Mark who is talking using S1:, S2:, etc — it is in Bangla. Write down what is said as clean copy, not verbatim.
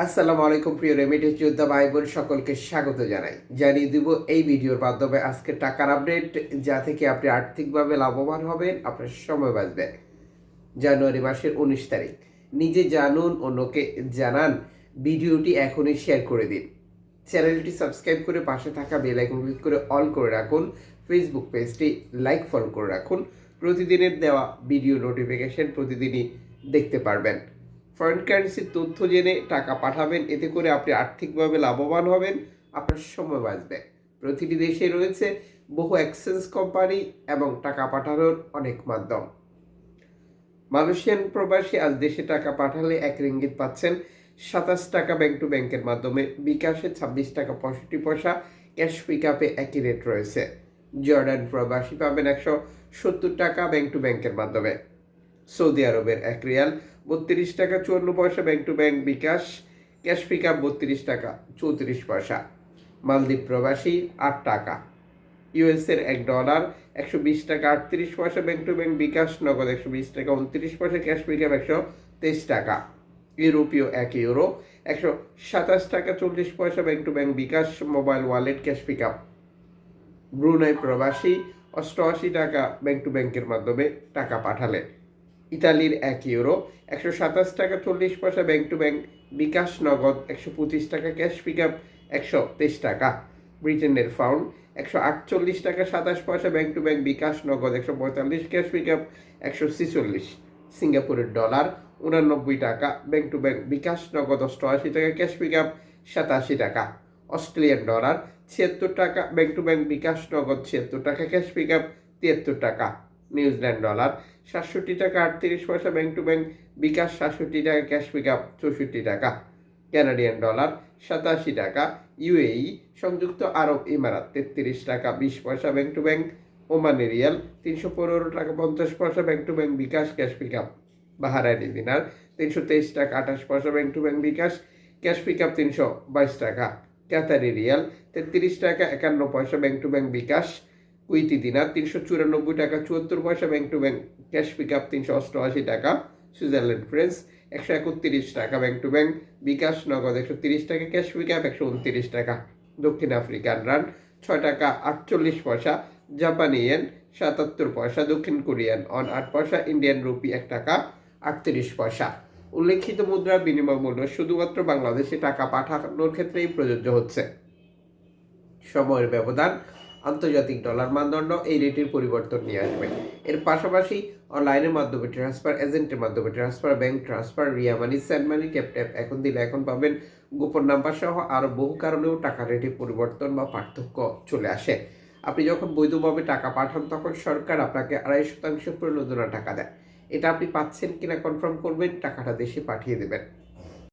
S1: আসসালামু আলাইকুম প্রিয় রেমিটেন্স যোদ্ধা ভাই বোন সকলকে স্বাগত জানাই। জানিয়ে দিব এই ভিডিওর মাধ্যমে আজকে টাকার আপডেট, যা থেকে আপনি আর্থিকভাবে লাভবান হবেন, আপনার সময় বাঁচবে। জানুয়ারি মাসের 19 তারিখ। নিজে জানুন, অন্যকে জানান। ভিডিওটি এখনই শেয়ার করে দিন। চ্যানেলটি সাবস্ক্রাইব করে পাশে থাকা বেল আইকন ক্লিক করে অল করে রাখুন। ফেসবুক পেজটি লাইক ফলো করে রাখুন। প্রতিদিনের দেওয়া ভিডিও নোটিফিকেশন প্রতিদিনই দেখতে পারবেন। ফরেন কারেন্সির তথ্য জেনে টাকা পাঠাবেন, এতে করে আপনি আর্থিকভাবে লাভবান হবেন, আপনার সময় বাঁচবে। প্রতিটি দেশে রয়েছে বহু এক্সচেঞ্জ কোম্পানি এবং টাকা পাঠানোর অনেক মাধ্যম। মালয়েশিয়ান প্রবাসী আজ দেশে টাকা পাঠালে 1 রিঙ্গিত পাচ্ছেন 27 টাকা ব্যাংক টু ব্যাংকের মাধ্যমে, বিকাশে 26 টাকা 65 পয়সা, ক্যাশ পিকআপে একই রেট রয়েছে। জর্ডান প্রবাসী পাবেন 170 টাকা ব্যাংক টু ব্যাংকের মাধ্যমে। সৌদি আরবের 1 রিয়াল 32 টাকা 54 পয়সা bank to bank, bKash, cash pickup 32 টাকা 34 পয়সা। মালদ্বীপ প্রবাসী 8 টাকা। ইউএসের $1 120 টাকা 38 পয়সা ব্যাংক টু ব্যাংক, বিকাশ, নগদ 120 টাকা 29 পয়সা, ক্যাশ পিকআপ 123 টাকা। ইউরোপীয় 1 ইউরো 127 টাকা 40 পয়সা bank to bank, bKash, mobile wallet, cash pickup. Brunei প্রবাসী 88 টাকা ব্যাংক টু ব্যাংকের মাধ্যমে টাকা পাঠালেন। ইতালির 1 ইউরো 127 টাকা 40 পয়সা ব্যাংক টু ব্যাংক, বিকাশ, নগদ 125 টাকা, ক্যাশ পিকআপ 123 টাকা। ব্রিটেনের পাউন্ড 148 টাকা 27 পয়সা ব্যাংক টু ব্যাংক, বিকাশ, নগদ 145, ক্যাশ পিকআপ 146। সিঙ্গাপুরের ডলার 89 টাকা ব্যাংক টু ব্যাংক, বিকাশ, নগদ 88 টাকা, ক্যাশ পিকআপ 87 টাকা। অস্ট্রেলিয়ান ডলার 76 টাকা ব্যাংক টু ব্যাংক, বিকাশ, নগদ 76 টাকা, ক্যাশ পিকআপ 73 টাকা। নিউজিল্যান্ড ডলার 67 টাকা 38 পয়সা ব্যাংক টু ব্যাংক, বিকাশ, 67 টাকা, ক্যাশ পিকআপ 64 টাকা। কানাডিয়ান ডলার 87 টাকা। ইউএই সংযুক্ত আরব ইমারাত 33 টাকা 20 পয়সা bank to bank. Omani riyal 315 টাকা 50 পয়সা bank to bank, bKash, cash pickup. Bahraini dinar 323 টাকা 28 পয়সা bank to bank, bKash, cash pickup 322 টাকা। কাতারি রিয়াল 33 টাকা 51 পয়সা bank to bank, bKash. Kuwaiti dinar 394 টাকা 74 পয়সা bank to bank, cash pickup 388 টাকা। সুইজারল্যান্ড ফ্রেন্স 131 টাকা ব্যাংক টু ব্যাংক, বিকাশ, নগদ 130 টাকা, ক্যাশ পিকআপ 129 টাকা। দক্ষিণ আফ্রিকান রান 6 টাকা 48 পয়সা, জাপানি ইয়েন 77 পয়সা, দক্ষিণ কোরিয়ান অন 8 পয়সা, ইন্ডিয়ান রুপি 1 টাকা 38 পয়সা। উল্লেখিত মুদ্রার বিনিময় মূল্য শুধুমাত্র বাংলাদেশে টাকা পাঠানোর ক্ষেত্রেই প্রযোজ্য হচ্ছে। সময়ের ব্যবধান, আন্তর্জাতিক ডলার মানদণ্ড এই রেটের পরিবর্তন নিয়ে আসবে। এর পাশাপাশি অনলাইনের মাধ্যমে ট্রান্সফার, এজেন্টের মাধ্যমে ট্রান্সফার, ব্যাংক ট্রান্সফার, রিয়া মানি, স্যান্ড মানি, ট্যাপ ট্যাপ এখন দিলে এখন পাবেন, গোপন নাম্বার সহ আরও বহু কারণেও টাকা রেটের পরিবর্তন বা পার্থক্য চলে আসে। আপনি যখন বৈধভাবে টাকা পাঠান তখন সরকার আপনাকে 2.5% প্রণোদনা টাকা দেয়। এটা আপনি পাচ্ছেন কিনা কনফার্ম করবেন, টাকাটা দেশে পাঠিয়ে দেবেন।